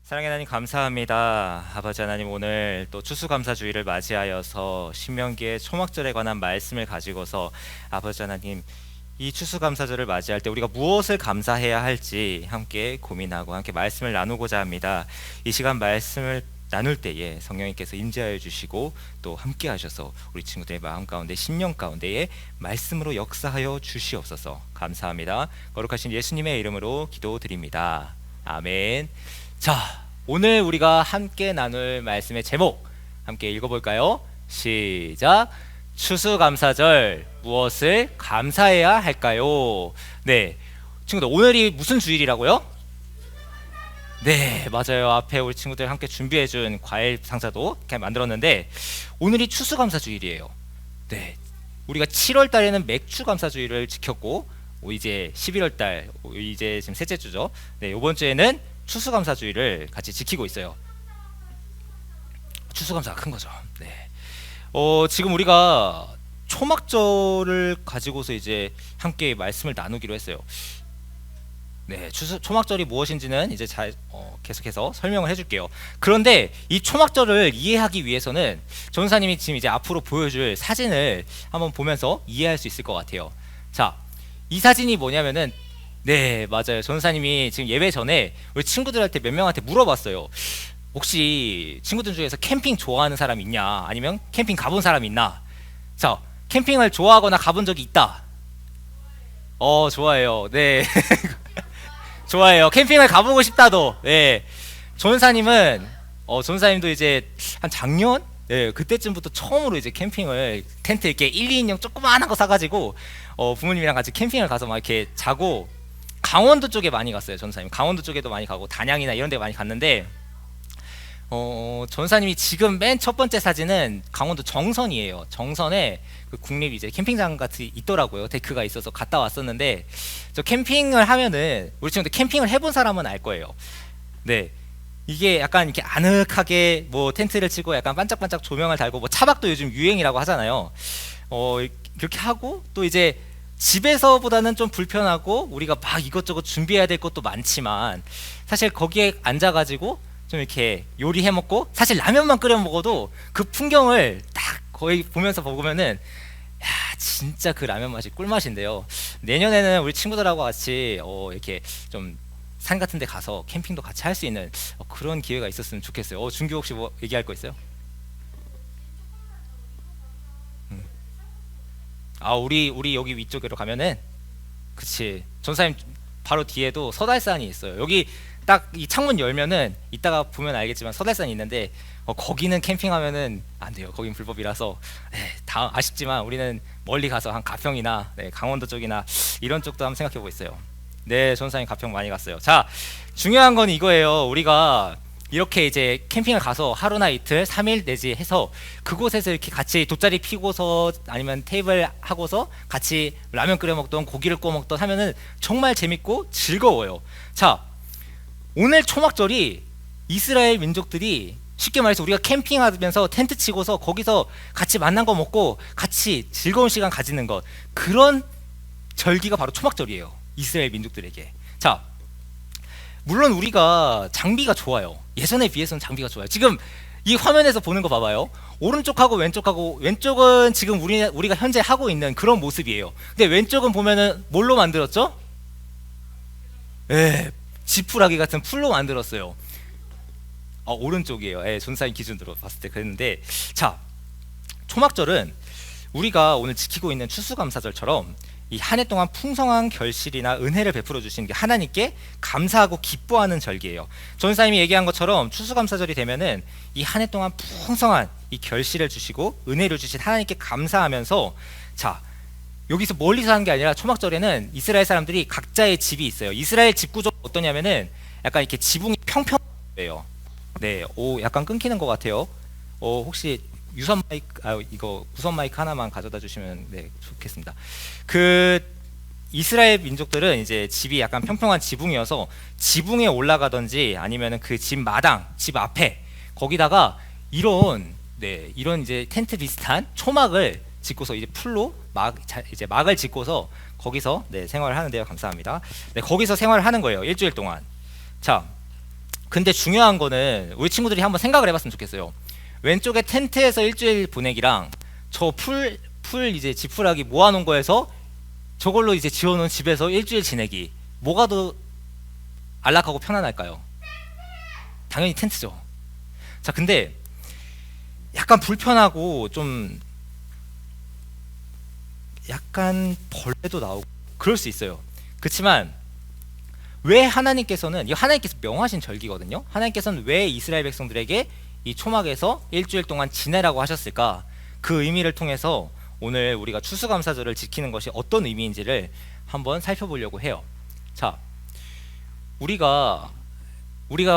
사랑의 하나님 감사합니다. 아버지 하나님, 오늘 또 추수감사주의를 맞이하여서 신명기의 초막절에 관한 말씀을 가지고서 아버지 하나님, 이 추수감사절을 맞이할 때 우리가 무엇을 감사해야 할지 함께 고민하고 함께 말씀을 나누고자 합니다. 이 시간 말씀을 나눌 때에 성령님께서 임재하여 주시고 또 함께 하셔서 우리 친구들의 마음 가운데 심령 가운데에 말씀으로 역사하여 주시옵소서. 감사합니다. 거룩하신 예수님의 이름으로 기도드립니다. 아멘. 자, 오늘 우리가 함께 나눌 말씀의 제목 함께 읽어볼까요? 시작. 추수감사절, 무엇을 감사해야 할까요? 네, 친구들, 오늘이 무슨 주일이라고요? 네, 맞아요. 앞에 우리 친구들 함께 준비해준 과일 상자도 이렇게 만들었는데 오늘이 추수감사주일이에요. 네, 우리가 7월 달에는 맥주감사주의를 지켰고 이제 11월 달, 이제 지금 셋째 주죠. 네, 이번 주에는 추수감사주의를 같이 지키고 있어요. 추수감사가 큰 거죠. 네. 지금 우리가 초막절을 가지고서 이제 함께 말씀을 나누기로 했어요. 네, 초막절이 무엇인지는 이제 계속해서 설명을 해줄게요. 그런데 이 초막절을 이해하기 위해서는 전사님이 지금 이제 앞으로 보여줄 사진을 한번 보면서 이해할 수 있을 것 같아요. 자, 이 사진이 뭐냐면은, 네, 맞아요. 전사님이 지금 예배 전에 우리 친구들한테 몇 명한테 물어봤어요. 혹시 친구들 중에서 캠핑 좋아하는 사람 있냐? 아니면 캠핑 가본 사람 있나? 자, 캠핑을 좋아하거나 가본 적이 있다. 좋아해요. 네. 좋아해요. 캠핑을 가보고 싶다도. 네. 전사님도 이제 한 작년? 네, 그때쯤부터 처음으로 이제 캠핑을 텐트 이렇게 1, 2인용 조그마한 거 사가지고 부모님이랑 같이 캠핑을 가서 막 이렇게 자고, 강원도 쪽에 많이 갔어요. 전사님 강원도 쪽에도 많이 가고 단양이나 이런 데 많이 갔는데 전사님이 지금 맨 첫 번째 사진은 강원도 정선이에요. 정선에 그 국립 이제 캠핑장 같이 있더라고요. 데크가 있어서 갔다 왔었는데, 저 캠핑을 하면은 우리 친구들 캠핑을 해본 사람은 알 거예요. 네, 이게 약간 이렇게 아늑하게 뭐 텐트를 치고 약간 반짝반짝 조명을 달고, 뭐 차박도 요즘 유행이라고 하잖아요. 그렇게 하고 또 이제 집에서보다는 좀 불편하고 우리가 막 이것저것 준비해야 될 것도 많지만 사실 거기에 앉아가지고 좀 이렇게 요리해 먹고, 사실 라면만 끓여 먹어도 그 풍경을 딱 거의 보면서 먹으면은 야, 진짜 그 라면 맛이 꿀맛인데요. 내년에는 우리 친구들하고 같이 이렇게 좀 산 같은 데 가서 캠핑도 같이 할 수 있는 그런 기회가 있었으면 좋겠어요. 준규 혹시 뭐 얘기할 거 있어요? 우리 여기 위쪽으로 가면은, 그치, 전사님 바로 뒤에도 서달산이 있어요. 여기 딱 이 창문 열면은 이따가 보면 알겠지만 서달산이 있는데 거기는 캠핑하면은 안 돼요. 거긴 불법이라서. 네, 다 아쉽지만 우리는 멀리 가서 한 가평이나, 네, 강원도 쪽이나 이런 쪽도 한번 생각해 보고 있어요. 네, 전사님 가평 많이 갔어요. 자, 중요한 건 이거예요. 우리가 이렇게 이제 캠핑을 가서 하루나 이틀, 3일 내지 해서 그곳에서 이렇게 같이 돗자리 피고서 아니면 테이블 하고서 같이 라면 끓여 먹던 고기를 구워 먹던 하면은 정말 재밌고 즐거워요. 자, 오늘 초막절이 이스라엘 민족들이, 쉽게 말해서 우리가 캠핑하면서 텐트 치고서 거기서 같이 만난 거 먹고 같이 즐거운 시간 가지는 것, 그런 절기가 바로 초막절이에요. 이스라엘 민족들에게. 자, 물론 우리가 장비가 좋아요. 예전에 비해서는 장비가 좋아요. 지금 이 화면에서 보는 거 봐봐요. 오른쪽하고 왼쪽은 지금 우리가 현재 하고 있는 그런 모습이에요. 근데 왼쪽은 보면은 뭘로 만들었죠? 예, 지푸라기 같은 풀로 만들었어요. 오른쪽이에요. 예, 전사님 기준으로 봤을 때 그랬는데, 자, 초막절은 우리가 오늘 지키고 있는 추수감사절처럼 이 한 해 동안 풍성한 결실이나 은혜를 베풀어 주신 게 하나님께 감사하고 기뻐하는 절기예요. 전사님이 얘기한 것처럼 추수감사절이 되면은 이 한 해 동안 풍성한 이 결실을 주시고 은혜를 주신 하나님께 감사하면서, 자, 여기서 멀리서 하는 게 아니라 초막절에는 이스라엘 사람들이 각자의 집이 있어요. 이스라엘 집 구조가 어떠냐면은 약간 이렇게 지붕이 평평해요. 네, 약간 끊기는 것 같아요. 혹시 유선 마이크, 이거 무선 마이크 하나만 가져다 주시면 네, 좋겠습니다. 그 이스라엘 민족들은 이제 집이 약간 평평한 지붕이어서 지붕에 올라가든지 아니면은 그 집 마당, 집 앞에 거기다가 이런 이제 텐트 비슷한 초막을 짓고서 이제 풀로 이제 막을 짓고서 거기서 생활을 하는데요. 감사합니다. 네, 거기서 생활을 하는 거예요. 일주일 동안. 자, 근데 중요한 거는 우리 친구들이 한번 생각을 해봤으면 좋겠어요. 왼쪽에 텐트에서 일주일 보내기랑 저 풀 이제 지푸라기 모아놓은 거에서 저걸로 이제 지어놓은 집에서 일주일 지내기, 뭐가 더 안락하고 편안할까요? 당연히 텐트죠. 자, 근데 약간 불편하고 좀 약간 벌레도 나오고 그럴 수 있어요. 그렇지만 왜 하나님께서는, 이 하나님께서 명하신 절기거든요. 하나님께서는 왜 이스라엘 백성들에게 이 초막에서 일주일 동안 지내라고 하셨을까? 그 의미를 통해서 오늘 우리가 추수감사절을 지키는 것이 어떤 의미인지를 한번 살펴보려고 해요. 자, 우리가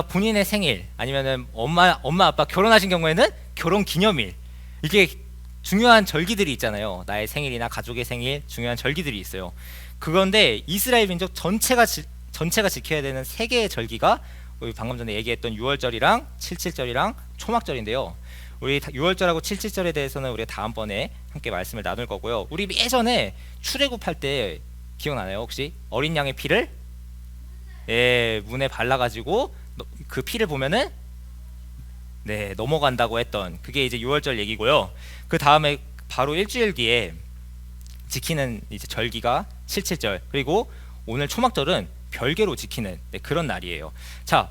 본인의 생일 아니면은 엄마 아빠 결혼하신 경우에는 결혼 기념일, 이게 중요한 절기들이 있잖아요. 나의 생일이나 가족의 생일, 중요한 절기들이 있어요. 그런데 이스라엘 민족 전체가 지켜야 되는 세 개의 절기가 우리 방금 전에 얘기했던 6월절이랑 77절이랑 초막절인데요. 우리 6월절하고 77절에 대해서는 우리가 다음번에 함께 말씀을 나눌 거고요. 우리 예전에 출애굽할 때 기억나나요? 혹시 어린 양의 피를 문에 발라가지고 그 피를 보면은 넘어간다고 했던 그게 이제 6월절 얘기고요. 그 다음에 바로 일주일 뒤에 지키는 이제 절기가 77절, 그리고 오늘 초막절은 별개로 지키는 그런 날이에요. 자,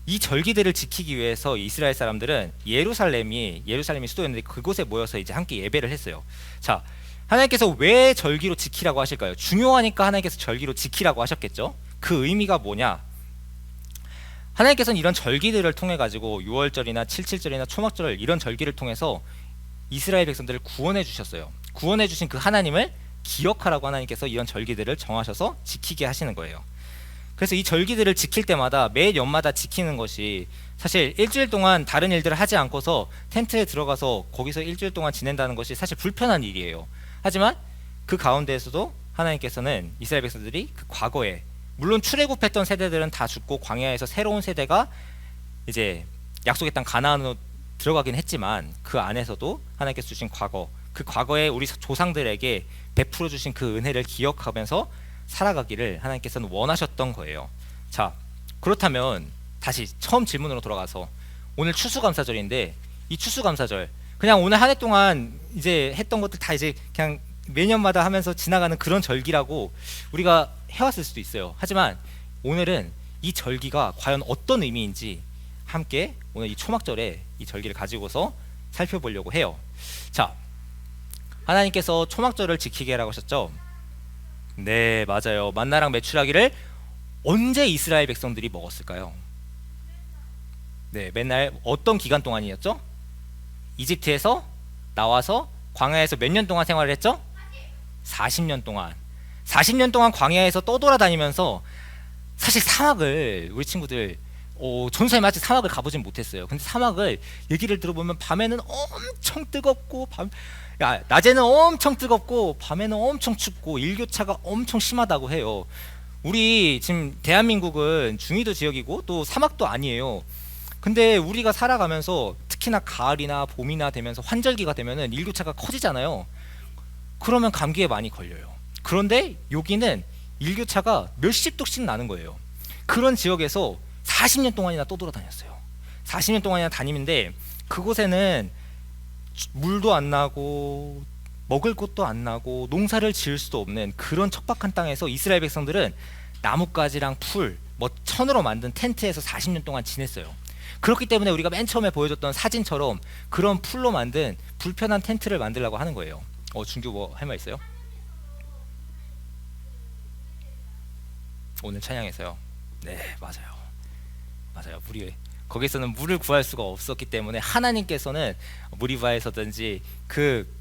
이 절기들을 지키기 위해서 이스라엘 사람들은 예루살렘이 수도였는데 그곳에 모여서 이제 함께 예배를 했어요. 자, 하나님께서 왜 절기로 지키라고 하실까요? 중요하니까 하나님께서 절기로 지키라고 하셨겠죠. 그 의미가 뭐냐? 하나님께서는 이런 절기들을 통해 가지고 6월절이나 77절이나 초막절, 이런 절기를 통해서 이스라엘 백성들을 구원해 주셨어요. 구원해 주신 그 하나님을 기억하라고 하나님께서 이런 절기들을 정하셔서 지키게 하시는 거예요. 그래서 이 절기들을 지킬 때마다 매 년마다 지키는 것이 사실 일주일 동안 다른 일들을 하지 않고서 텐트에 들어가서 거기서 일주일 동안 지낸다는 것이 사실 불편한 일이에요. 하지만 그 가운데에서도 하나님께서는 이스라엘 백성들이 그 과거에, 물론 출애굽했던 세대들은 다 죽고 광야에서 새로운 세대가 이제 약속의 땅 가나안으로 들어가긴 했지만 그 안에서도 하나님께서 주신 과거, 그 과거에 우리 조상들에게 베풀어 주신 그 은혜를 기억하면서 살아가기를 하나님께서는 원하셨던 거예요. 자, 그렇다면 다시 처음 질문으로 돌아가서 오늘 추수감사절인데, 이 추수감사절 그냥 오늘 한 해 동안 이제 했던 것들 다 이제 그냥 매년마다 하면서 지나가는 그런 절기라고 우리가 해왔을 수도 있어요. 하지만 오늘은 이 절기가 과연 어떤 의미인지 함께 오늘 이 초막절에 이 절기를 가지고서 살펴보려고 해요. 자, 하나님께서 초막절을 지키게 하라고 하셨죠? 네, 맞아요. 만나랑 메추라기를 언제 이스라엘 백성들이 먹었을까요? 네, 맨날 어떤 기간 동안이었죠? 이집트에서 나와서 광야에서 몇 년 동안 생활을 했죠? 40년 동안. 40년 동안 광야에서 떠돌아다니면서 사실 사막을 우리 친구들 전사님 아직 사막을 가보진 못했어요. 근데 사막을 얘기를 들어보면 밤에는 엄청 뜨겁고 낮에는 엄청 뜨겁고 밤에는 엄청 춥고 일교차가 엄청 심하다고 해요. 우리 지금 대한민국은 중위도 지역이고 또 사막도 아니에요. 근데 우리가 살아가면서 특히나 가을이나 봄이나 되면서 환절기가 되면은 일교차가 커지잖아요. 그러면 감기에 많이 걸려요. 그런데 여기는 일교차가 몇십 도씩 나는 거예요. 그런 지역에서 40년 동안이나 떠돌아다녔어요. 40년 동안이나 다니는데 그곳에는 물도 안 나고 먹을 것도 안 나고 농사를 지을 수도 없는 그런 척박한 땅에서 이스라엘 백성들은 나뭇가지랑 풀, 천으로 만든 텐트에서 40년 동안 지냈어요. 그렇기 때문에 우리가 맨 처음에 보여줬던 사진처럼 그런 풀로 만든 불편한 텐트를 만들려고 하는 거예요. 준규 뭐 할 말 있어요? 오늘 찬양에서요. 네, 맞아요. 거기서는 물을 구할 수가 없었기 때문에 하나님께서는 무리바에서든지 그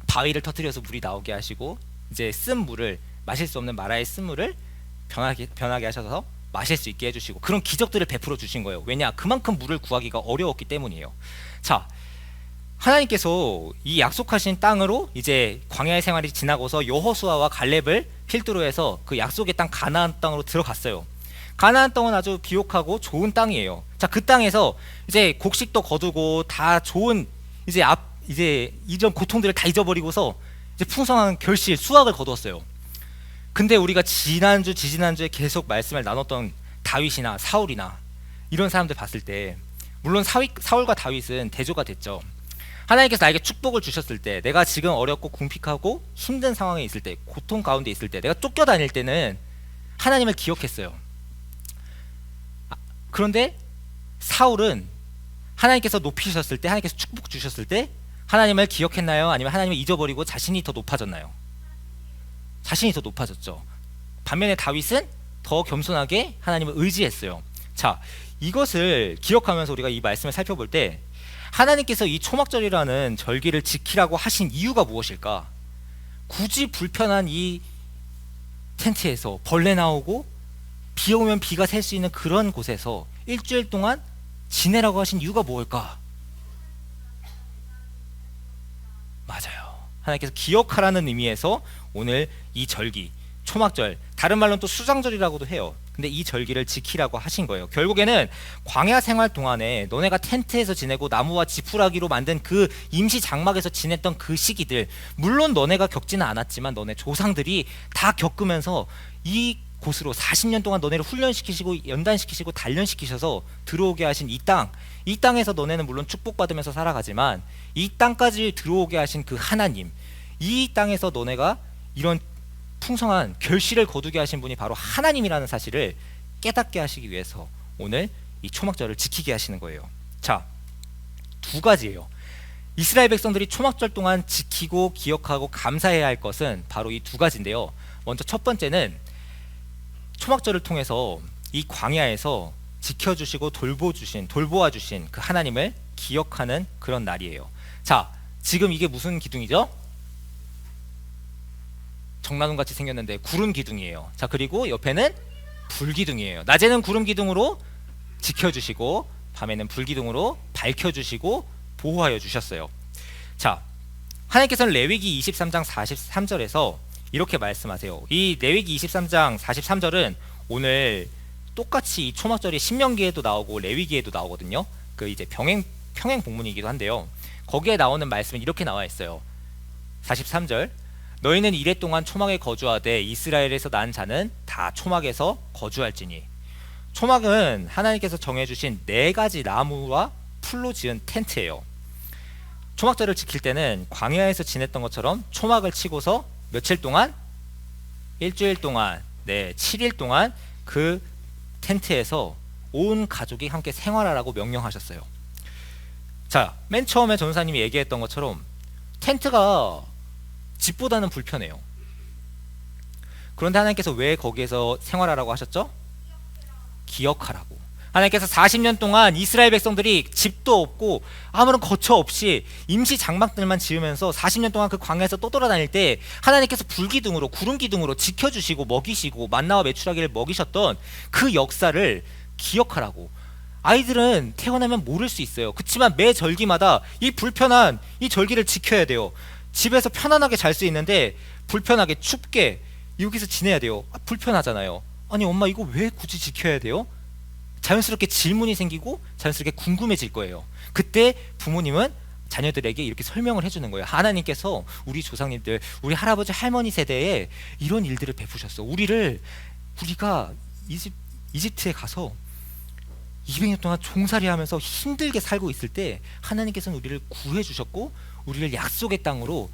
바위를 터뜨려서 물이 나오게 하시고 이제 쓴 물을, 마실 수 없는 마라의 쓴 물을 변하게 하셔서 마실 수 있게 해주시고 그런 기적들을 베풀어 주신 거예요. 왜냐? 그만큼 물을 구하기가 어려웠기 때문이에요. 자, 하나님께서 이 약속하신 땅으로 이제 광야의 생활이 지나고서 여호수아와 갈렙을 필두로 해서 그 약속의 땅 가나안 땅으로 들어갔어요. 가나안 땅은 아주 비옥하고 좋은 땅이에요. 자, 그 땅에서 이제 곡식도 거두고 다 좋은 이제 이전 고통들을 다 잊어버리고서 이제 풍성한 결실, 수확을 거두었어요. 근데 우리가 지난주에 계속 말씀을 나눴던 다윗이나 사울이나 이런 사람들 봤을 때, 물론 사울과 다윗은 대조가 됐죠. 하나님께서 나에게 축복을 주셨을 때, 내가 지금 어렵고 궁핍하고 힘든 상황에 있을 때, 고통 가운데 있을 때, 내가 쫓겨다닐 때는 하나님을 기억했어요. 그런데 사울은 하나님께서 높이셨을 때, 하나님께서 축복 주셨을 때 하나님을 기억했나요? 아니면 하나님을 잊어버리고 자신이 더 높아졌나요? 자신이 더 높아졌죠. 반면에 다윗은 더 겸손하게 하나님을 의지했어요. 자, 이것을 기억하면서 우리가 이 말씀을 살펴볼 때, 하나님께서 이 초막절이라는 절기를 지키라고 하신 이유가 무엇일까? 굳이 불편한 이 텐트에서 벌레 나오고 비 오면 비가 셀 수 있는 그런 곳에서 일주일 동안 지내라고 하신 이유가 무엇일까? 맞아요. 하나님께서 기억하라는 의미에서 오늘 이 절기, 초막절, 다른 말로는 또 수장절이라고도 해요. 근데 이 절기를 지키라고 하신 거예요. 결국에는 광야 생활 동안에 너네가 텐트에서 지내고 나무와 지푸라기로 만든 그 임시 장막에서 지냈던 그 시기들, 물론 너네가 겪지는 않았지만 너네 조상들이 다 겪으면서 이 곳으로 40년 동안 너네를 훈련시키시고 연단시키시고 단련시키셔서 들어오게 하신 이 땅, 이 땅에서 너네는 물론 축복받으면서 살아가지만 이 땅까지 들어오게 하신 그 하나님, 이 땅에서 너네가 이런 풍성한 결실을 거두게 하신 분이 바로 하나님이라는 사실을 깨닫게 하시기 위해서 오늘 이 초막절을 지키게 하시는 거예요. 자, 두 가지예요. 이스라엘 백성들이 초막절 동안 지키고 기억하고 감사해야 할 것은 바로 이 두 가지인데요. 먼저 첫 번째는 초막절을 통해서 이 광야에서 지켜주시고 돌보아 주신 그 하나님을 기억하는 그런 날이에요. 자, 지금 이게 무슨 기둥이죠? 정나눈 같이 생겼는데 구름 기둥이에요. 자, 그리고 옆에는 불 기둥이에요. 낮에는 구름 기둥으로 지켜주시고 밤에는 불 기둥으로 밝혀주시고 보호하여 주셨어요. 자, 하나님께서는 레위기 23장 43절에서 이렇게 말씀하세요. 이 레위기 23장 43절은 오늘 똑같이 이 초막절이 신명기에도 나오고 레위기에도 나오거든요. 그 이제 평행 복문이기도 한데요. 거기에 나오는 말씀은 이렇게 나와 있어요. 43절, 너희는 이레 동안 초막에 거주하되 이스라엘에서 난 자는 다 초막에서 거주할지니. 초막은 하나님께서 정해주신 4가지 나무와 풀로 지은 텐트예요. 초막절을 지킬 때는 광야에서 지냈던 것처럼 초막을 치고서 며칠 동안? 일주일 동안, 7일 동안 그 텐트에서 온 가족이 함께 생활하라고 명령하셨어요. 자, 맨 처음에 전사님이 얘기했던 것처럼 텐트가 집보다는 불편해요. 그런데 하나님께서 왜 거기에서 생활하라고 하셨죠? 기억하라고. 하나님께서 40년 동안 이스라엘 백성들이 집도 없고 아무런 거처 없이 임시 장막들만 지으면서 40년 동안 그 광야에서 떠돌아다닐 때 하나님께서 불기둥으로 구름기둥으로 지켜주시고 먹이시고 만나와 메추라기를 먹이셨던 그 역사를 기억하라고. 아이들은 태어나면 모를 수 있어요. 그렇지만 매 절기마다 이 불편한 이 절기를 지켜야 돼요. 집에서 편안하게 잘 수 있는데 불편하게 춥게 여기서 지내야 돼요. 불편하잖아요. 아니 엄마 이거 왜 굳이 지켜야 돼요? 자연스럽게 질문이 생기고 자연스럽게 궁금해질 거예요. 그때 부모님은 자녀들에게 이렇게 설명을 해주는 거예요. 하나님께서 우리 조상님들, 우리 할아버지 할머니 세대에 이런 일들을 베푸셨어. 우리가 이집트에 가서 200년 동안 종살이 하면서 힘들게 살고 있을 때 하나님께서는 우리를 구해 주셨고 우리를 약속의 땅으로,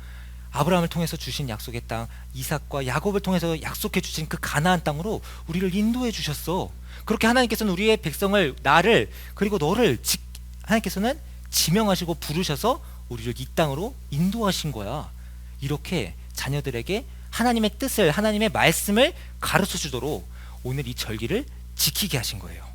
아브라함을 통해서 주신 약속의 땅, 이삭과 야곱을 통해서 약속해 주신 그 가나안 땅으로 우리를 인도해 주셨어. 그렇게 하나님께서는 우리의 백성을, 나를 그리고 너를 하나님께서는 지명하시고 부르셔서 우리를 이 땅으로 인도하신 거야. 이렇게 자녀들에게 하나님의 뜻을, 하나님의 말씀을 가르쳐 주도록 오늘 이 절기를 지키게 하신 거예요.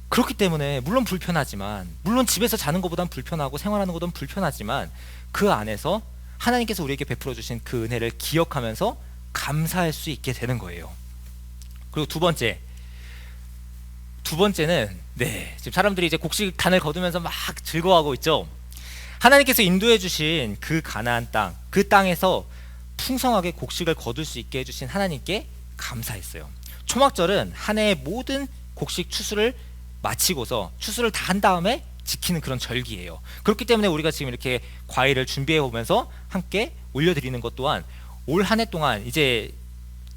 그렇기 때문에 물론 불편하지만, 물론 집에서 자는 것보단 불편하고 생활하는 것보단 불편하지만 그 안에서 하나님께서 우리에게 베풀어 주신 그 은혜를 기억하면서 감사할 수 있게 되는 거예요. 그리고 두 번째는 지금 사람들이 이제 곡식단을 거두면서 막 즐거워하고 있죠. 하나님께서 인도해 주신 그 가나안 땅, 그 땅에서 풍성하게 곡식을 거둘 수 있게 해주신 하나님께 감사했어요. 초막절은 한 해의 모든 곡식 추수를 마치고서 추수를 다 한 다음에 지키는 그런 절기예요. 그렇기 때문에 우리가 지금 이렇게 과일을 준비해 보면서 함께 올려드리는 것 또한 올 한 해 동안, 이제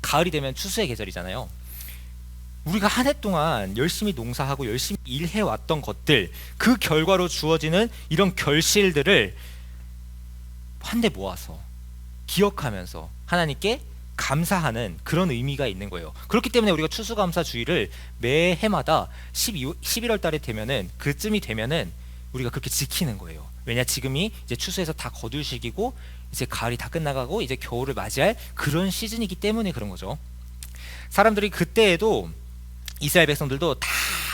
가을이 되면 추수의 계절이잖아요. 우리가 한 해 동안 열심히 농사하고 열심히 일해왔던 것들, 그 결과로 주어지는 이런 결실들을 한데 모아서 기억하면서 하나님께 감사하는 그런 의미가 있는 거예요. 그렇기 때문에 우리가 추수감사주의를 매해마다 11월 달에 되면은, 그쯤이 되면은 우리가 그렇게 지키는 거예요. 왜냐, 지금이 이제 추수해서 다 거둘 시기고 이제 가을이 다 끝나가고 이제 겨울을 맞이할 그런 시즌이기 때문에 그런 거죠. 사람들이 그때에도, 이스라엘 백성들도 다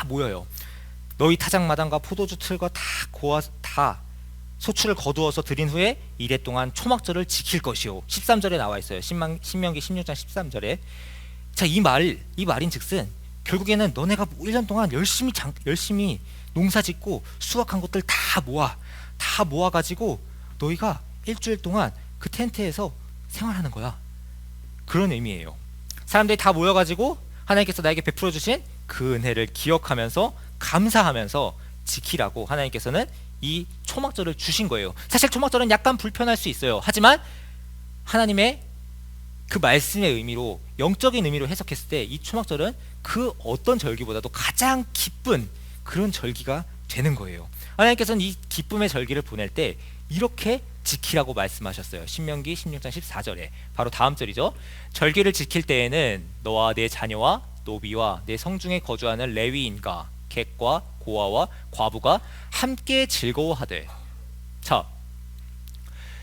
모여요. 너희 타작마당과 포도주 틀과 다 소출을 거두어서 드린 후에 이래 동안 초막절을 지킬 것이요. 13절에 나와 있어요. 신명기 16장 13절에. 자, 이 말인즉슨 결국에는 너네가 1년 동안 열심히 농사짓고 수확한 것들 다 모아가지고 너희가 일주일 동안 그 텐트에서 생활하는 거야. 그런 의미예요. 사람들이 다 모여가지고 하나님께서 나에게 베풀어 주신 그 은혜를 기억하면서 감사하면서 지키라고 하나님께서는 이 초막절을 주신 거예요. 사실 초막절은 약간 불편할 수 있어요. 하지만 하나님의 그 말씀의 의미로, 영적인 의미로 해석했을 때 이 초막절은 그 어떤 절기보다도 가장 기쁜 그런 절기가 되는 거예요. 하나님께서는 이 기쁨의 절기를 보낼 때 이렇게 지키라고 말씀하셨어요. 신명기 16장 14절에 바로 다음 절이죠. 절기를 지킬 때에는 너와 내 자녀와 노비와 내 성중에 거주하는 레위인과 객과 고아와 과부가 함께 즐거워하되. 자,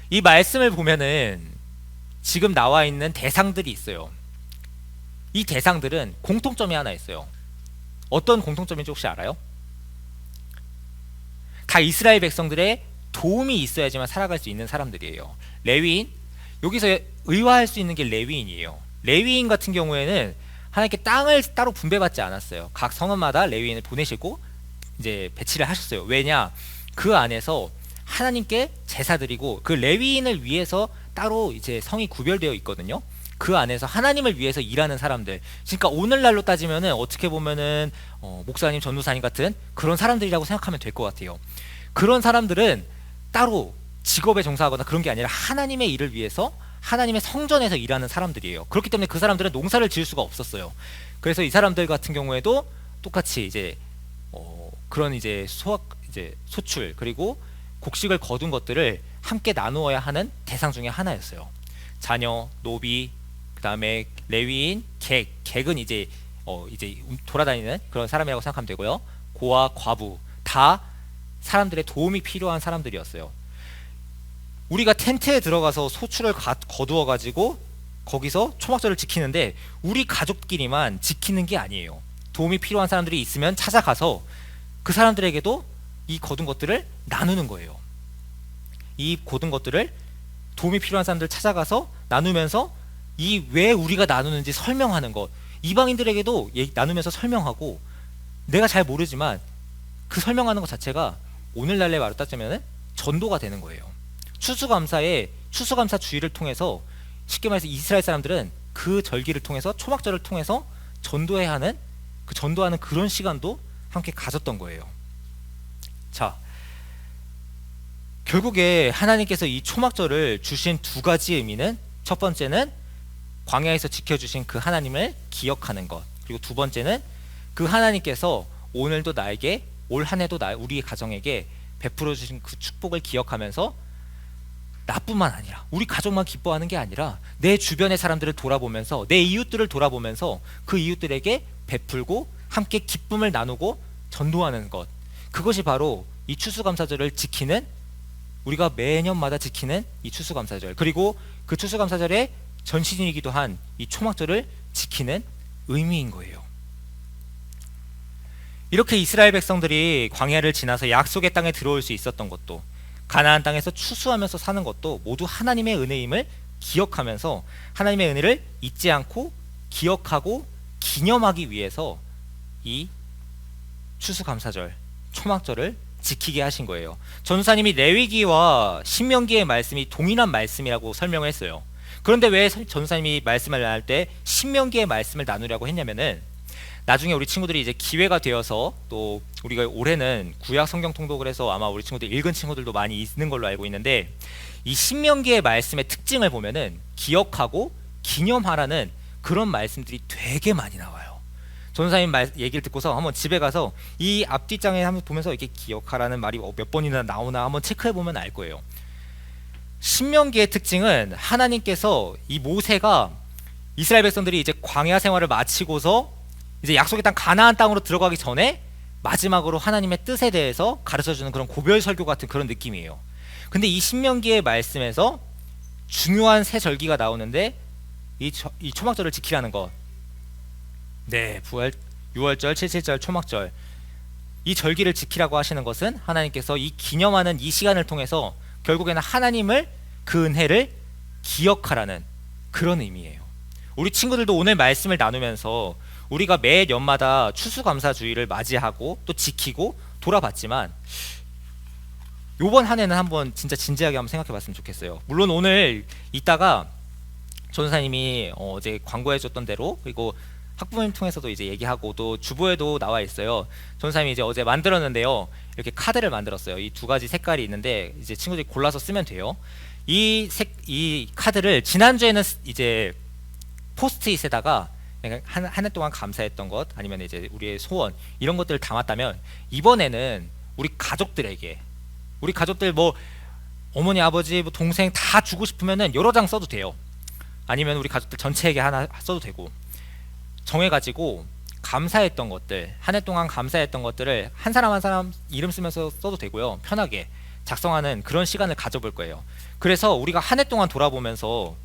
이 말씀을 보면은 지금 나와 있는 대상들이 있어요. 이 대상들은 공통점이 하나 있어요. 어떤 공통점인지 혹시 알아요? 다 이스라엘 백성들의 도움이 있어야지만 살아갈 수 있는 사람들이에요. 레위인, 여기서 의화할 수 있는 게 레위인이에요. 레위인 같은 경우에는 하나님께 땅을 따로 분배받지 않았어요. 각 성읍마다 레위인을 보내시고 이제 배치를 하셨어요. 왜냐? 그 안에서 하나님께 제사 드리고, 그 레위인을 위해서 따로 이제 성이 구별되어 있거든요. 그 안에서 하나님을 위해서 일하는 사람들. 그러니까 오늘날로 따지면은 어떻게 보면은 목사님, 전도사님 같은 그런 사람들이라고 생각하면 될 것 같아요. 그런 사람들은 따로 직업에 종사하거나 그런 게 아니라 하나님의 일을 위해서 하나님의 성전에서 일하는 사람들이에요. 그렇기 때문에 그 사람들은 농사를 지을 수가 없었어요. 그래서 이 사람들 같은 경우에도 똑같이 이제 그런 이제 소출 그리고 곡식을 거둔 것들을 함께 나누어야 하는 대상 중에 하나였어요. 자녀, 노비, 그다음에 레위인, 객은 이제 돌아다니는 그런 사람이라고 생각하면 되고요. 고아, 과부 다 사람들의 도움이 필요한 사람들이었어요. 우리가 텐트에 들어가서 소출을 거두어 가지고 거기서 초막절을 지키는데 우리 가족끼리만 지키는 게 아니에요. 도움이 필요한 사람들이 있으면 찾아가서 그 사람들에게도 이 거둔 것들을 나누는 거예요. 이 거둔 것들을 도움이 필요한 사람들 찾아가서 나누면서 이 왜 우리가 나누는지 설명하는 것, 이방인들에게도 나누면서 설명하고, 내가 잘 모르지만 그 설명하는 것 자체가 오늘날의 말로 따지면 전도가 되는 거예요. 추수감사 주의를 통해서, 쉽게 말해서 이스라엘 사람들은 그 절기를 통해서, 초막절을 통해서 전도하는 그런 시간도 함께 가졌던 거예요. 자, 결국에 하나님께서 이 초막절을 주신 두 가지 의미는, 첫 번째는 광야에서 지켜주신 그 하나님을 기억하는 것, 그리고 두 번째는 그 하나님께서 오늘도 나에게, 올 한 해도 우리 가정에게 베풀어 주신 그 축복을 기억하면서 나뿐만 아니라 우리 가족만 기뻐하는 게 아니라 내 주변의 사람들을 돌아보면서, 내 이웃들을 돌아보면서 그 이웃들에게 베풀고 함께 기쁨을 나누고 전도하는 것, 그것이 바로 이 추수감사절을 지키는, 우리가 매년마다 지키는 이 추수감사절, 그리고 그 추수감사절의 전신이기도 한 이 초막절을 지키는 의미인 거예요. 이렇게 이스라엘 백성들이 광야를 지나서 약속의 땅에 들어올 수 있었던 것도, 가나안 땅에서 추수하면서 사는 것도 모두 하나님의 은혜임을 기억하면서 하나님의 은혜를 잊지 않고 기억하고 기념하기 위해서 이 추수감사절, 초막절을 지키게 하신 거예요. 전도사님이 레위기와 신명기의 말씀이 동일한 말씀이라고 설명을 했어요. 그런데 왜 전도사님이 말씀을 나눌 때 신명기의 말씀을 나누려고 했냐면은, 나중에 우리 친구들이 이제 기회가 되어서, 또 우리가 올해는 구약 성경 통독을 해서 아마 우리 친구들 읽은 친구들도 많이 있는 걸로 알고 있는데, 이 신명기의 말씀의 특징을 보면은 기억하고 기념하라는 그런 말씀들이 되게 많이 나와요. 전사님 말 얘기를 듣고서 한번 집에 가서 이 앞뒷장에 한번 보면서 이렇게 기억하라는 말이 몇 번이나 나오나 한번 체크해 보면 알 거예요. 신명기의 특징은 하나님께서 이 모세가 이스라엘 백성들이 이제 광야 생활을 마치고서 이제 약속의 땅 가나안 땅으로 들어가기 전에 마지막으로 하나님의 뜻에 대해서 가르쳐주는 그런 고별 설교 같은 그런 느낌이에요. 근데 이 신명기의 말씀에서 중요한 세 절기가 나오는데 이 초막절을 지키라는 것, 네, 부활, 유월절, 칠칠절, 초막절, 이 절기를 지키라고 하시는 것은 하나님께서 이 기념하는 이 시간을 통해서 결국에는 하나님을, 그 은혜를 기억하라는 그런 의미예요. 우리 친구들도 오늘 말씀을 나누면서 우리가 매 년마다 추수감사주의를 맞이하고 또 지키고 돌아봤지만 요번 한 해는 한번 진짜 진지하게 한번 생각해 봤으면 좋겠어요. 물론 오늘 이따가 전사님이 어제 광고해 줬던 대로, 그리고 학부모님 통해서도 이제 얘기하고 또 주보에도 나와 있어요. 전사님이 이제 어제 만들었는데요. 이렇게 카드를 만들었어요. 이 두 가지 색깔이 있는데 이제 친구들이 골라서 쓰면 돼요. 이 카드를 지난주에는 이제 포스트잇에다가 한 해 동안 감사했던 것, 아니면 이제 우리의 소원, 이런 것들을 담았다면 이번에는 우리 가족들에게, 우리 가족들 뭐 어머니, 아버지, 뭐 동생 다 주고 싶으면은 여러 장 써도 돼요. 아니면 우리 가족들 전체에게 하나 써도 되고, 정해가지고 감사했던 것들, 한 해 동안 감사했던 것들을 한 사람 한 사람 이름 쓰면서 써도 되고요. 편하게 작성하는 그런 시간을 가져볼 거예요. 그래서 우리가 한 해 동안 돌아보면서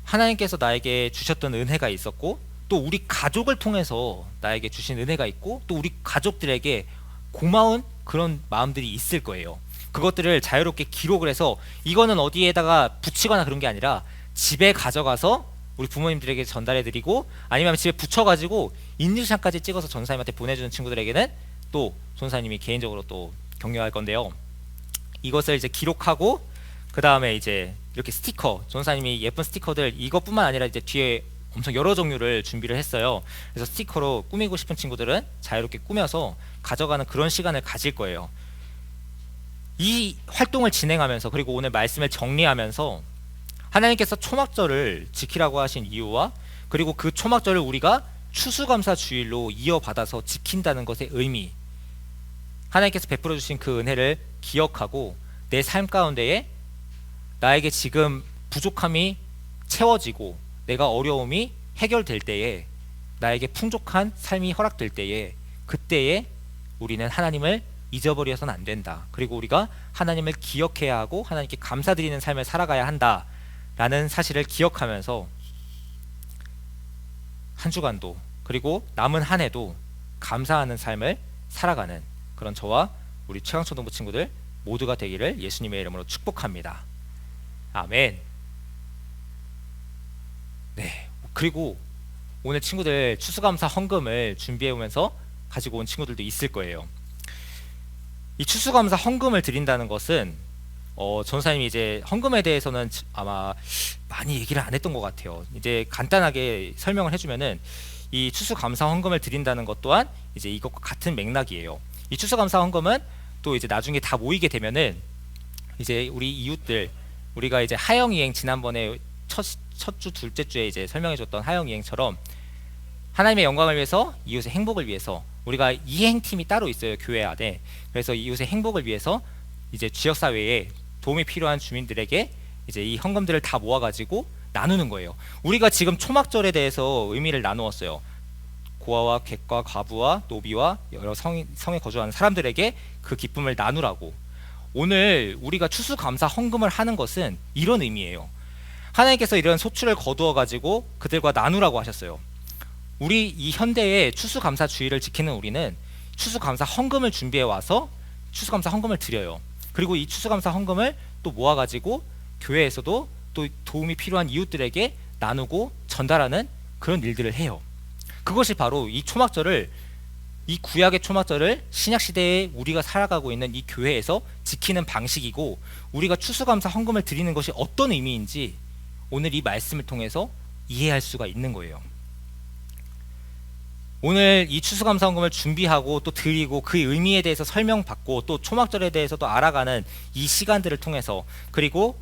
하나님께서 나에게 주셨던 은혜가 있었고, 또 우리 가족을 통해서 나에게 주신 은혜가 있고, 또 우리 가족들에게 고마운 그런 마음들이 있을 거예요. 그것들을 자유롭게 기록을 해서 이거는 어디에다가 붙이거나 그런 게 아니라 집에 가져가서 우리 부모님들에게 전달해드리고, 아니면 집에 붙여가지고 인증샷까지 찍어서 전사님한테 보내주는 친구들에게는 또 전사님이 개인적으로 또 격려할 건데요. 이것을 이제 기록하고, 그 다음에 이제 이렇게 스티커, 전사님이 예쁜 스티커들, 이것뿐만 아니라 이제 뒤에 엄청 여러 종류를 준비를 했어요. 그래서 스티커로 꾸미고 싶은 친구들은 자유롭게 꾸며서 가져가는 그런 시간을 가질 거예요. 이 활동을 진행하면서, 그리고 오늘 말씀을 정리하면서 하나님께서 초막절을 지키라고 하신 이유와, 그리고 그 초막절을 우리가 추수감사 주일로 이어받아서 지킨다는 것의 의미, 하나님께서 베풀어 주신 그 은혜를 기억하고 내 삶 가운데에 나에게 지금 부족함이 채워지고 내가 어려움이 해결될 때에, 나에게 풍족한 삶이 허락될 때에, 그때에 우리는 하나님을 잊어버려서는 안 된다. 그리고 우리가 하나님을 기억해야 하고 하나님께 감사드리는 삶을 살아가야 한다 라는 사실을 기억하면서 한 주간도, 그리고 남은 한 해도 감사하는 삶을 살아가는 그런 저와 우리 최강초등부 친구들 모두가 되기를 예수님의 이름으로 축복합니다. 아멘. 네, 그리고 오늘 친구들 추수감사 헌금을 준비해 오면서 가지고 온 친구들도 있을 거예요. 이 추수감사 헌금을 드린다는 것은 전사님이 이제 헌금에 대해서는 아마 많이 얘기를 안 했던 것 같아요. 이제 간단하게 설명을 해주면은, 이 추수감사 헌금을 드린다는 것 또한 이제 이것과 같은 맥락이에요. 이 추수감사 헌금은 또 이제 나중에 다 모이게 되면은 이제 우리 이웃들, 우리가 이제 하영이행, 지난번에 첫 주, 둘째 주에 이제 설명해줬던 하영이행처럼 하나님의 영광을 위해서, 이웃의 행복을 위해서 우리가 이행팀이 따로 있어요, 교회 안에. 그래서 이웃의 행복을 위해서 이제 지역사회에 도움이 필요한 주민들에게 이제 이 헌금들을 다 모아가지고 나누는 거예요. 우리가 지금 초막절에 대해서 의미를 나누었어요. 고아와 객과 과부와 노비와 여러 성에 거주하는 사람들에게 그 기쁨을 나누라고. 오늘 우리가 추수감사 헌금을 하는 것은 이런 의미예요. 하나님께서 이런 소출을 거두어 가지고 그들과 나누라고 하셨어요. 우리 이 현대의 추수감사 주의를 지키는 우리는 추수감사 헌금을 준비해 와서 추수감사 헌금을 드려요. 그리고 이 추수감사 헌금을 또 모아 가지고 교회에서도 또 도움이 필요한 이웃들에게 나누고 전달하는 그런 일들을 해요. 그것이 바로 이 초막절을, 이 구약의 초막절을 신약 시대에 우리가 살아가고 있는 이 교회에서 지키는 방식이고, 우리가 추수감사 헌금을 드리는 것이 어떤 의미인지 오늘 이 말씀을 통해서 이해할 수가 있는 거예요. 오늘 이 추수감사 헌금을 준비하고 또 드리고 그 의미에 대해서 설명받고 또 초막절에 대해서도 알아가는 이 시간들을 통해서, 그리고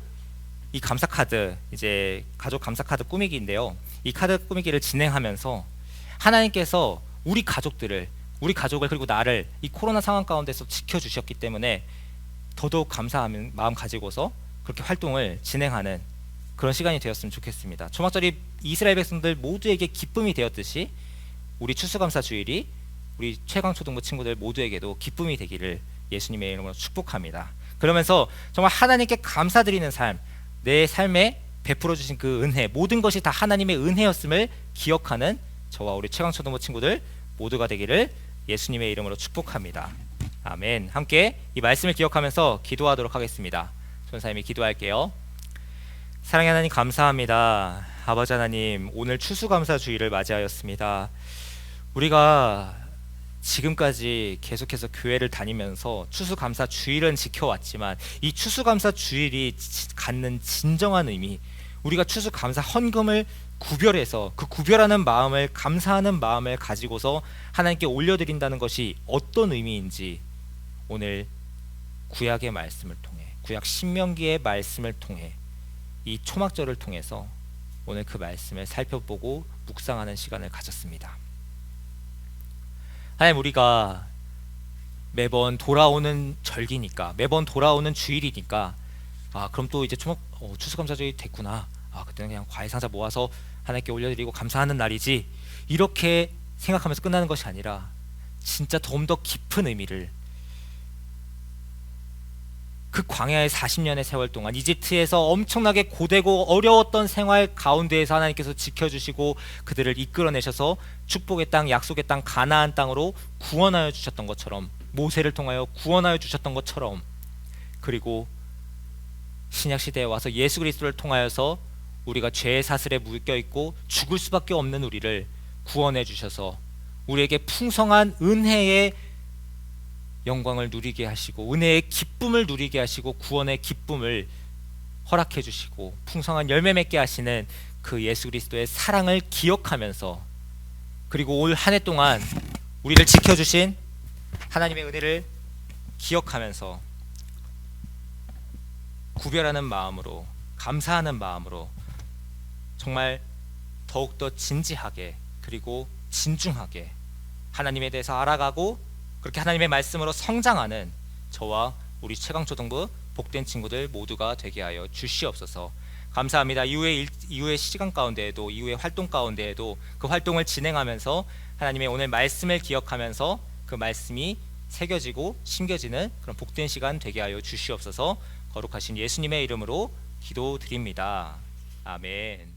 이 감사카드, 이제 가족 감사카드 꾸미기인데요. 이 카드 꾸미기를 진행하면서 하나님께서 우리 가족을 그리고 나를 이 코로나 상황 가운데서 지켜주셨기 때문에 더더욱 감사하는 마음 가지고서 그렇게 활동을 진행하는 그런 시간이 되었으면 좋겠습니다. 초막절이 이스라엘 백성들 모두에게 기쁨이 되었듯이 우리 추수감사 주일이 우리 최강초등부 친구들 모두에게도 기쁨이 되기를 예수님의 이름으로 축복합니다. 그러면서 정말 하나님께 감사드리는 삶, 내 삶에 베풀어 주신 그 은혜, 모든 것이 다 하나님의 은혜였음을 기억하는 저와 우리 최강초등부 친구들 모두가 되기를 예수님의 이름으로 축복합니다. 아멘. 함께 이 말씀을 기억하면서 기도하도록 하겠습니다. 전사님이 기도할게요. 사랑의 하나님 감사합니다. 아버지 하나님, 오늘 추수감사 주일을 맞이하였습니다. 우리가 지금까지 계속해서 교회를 다니면서 추수감사 주일은 지켜왔지만 이 추수감사 주일이 갖는 진정한 의미, 우리가 추수감사 헌금을 구별해서 그 구별하는 마음을, 감사하는 마음을 가지고서 하나님께 올려드린다는 것이 어떤 의미인지 오늘 구약의 말씀을 통해, 구약 신명기의 말씀을 통해, 이 초막절을 통해서 오늘 그 말씀을 살펴보고 묵상하는 시간을 가졌습니다. 하나님, 우리가 매번 돌아오는 절기니까, 매번 돌아오는 주일이니까, 그럼 또 이제 추수감사절이 됐구나, 그때는 그냥 과일 상자 모아서 하나님께 올려드리고 감사하는 날이지, 이렇게 생각하면서 끝나는 것이 아니라 진짜 더 깊은 의미를, 그 광야의 40년의 세월 동안 이집트에서 엄청나게 고되고 어려웠던 생활 가운데에서 하나님께서 지켜주시고 그들을 이끌어내셔서 축복의 땅, 약속의 땅, 가나안 땅으로 구원하여 주셨던 것처럼, 모세를 통하여 구원하여 주셨던 것처럼, 그리고 신약시대에 와서 예수 그리스도를 통하여서 우리가 죄의 사슬에 묶여있고 죽을 수밖에 없는 우리를 구원해 주셔서 우리에게 풍성한 은혜의 영광을 누리게 하시고, 은혜의 기쁨을 누리게 하시고, 구원의 기쁨을 허락해 주시고 풍성한 열매 맺게 하시는 그 예수 그리스도의 사랑을 기억하면서, 그리고 올 한 해 동안 우리를 지켜주신 하나님의 은혜를 기억하면서 구별하는 마음으로, 감사하는 마음으로 정말 더욱더 진지하게 그리고 진중하게 하나님에 대해서 알아가고 그렇게 하나님의 말씀으로 성장하는 저와 우리 최강초등부 복된 친구들 모두가 되게 하여 주시옵소서. 감사합니다. 이후의 시간 가운데에도, 이후의 활동 가운데에도 그 활동을 진행하면서 하나님의 오늘 말씀을 기억하면서 그 말씀이 새겨지고 심겨지는 그런 복된 시간 되게 하여 주시옵소서. 거룩하신 예수님의 이름으로 기도드립니다. 아멘.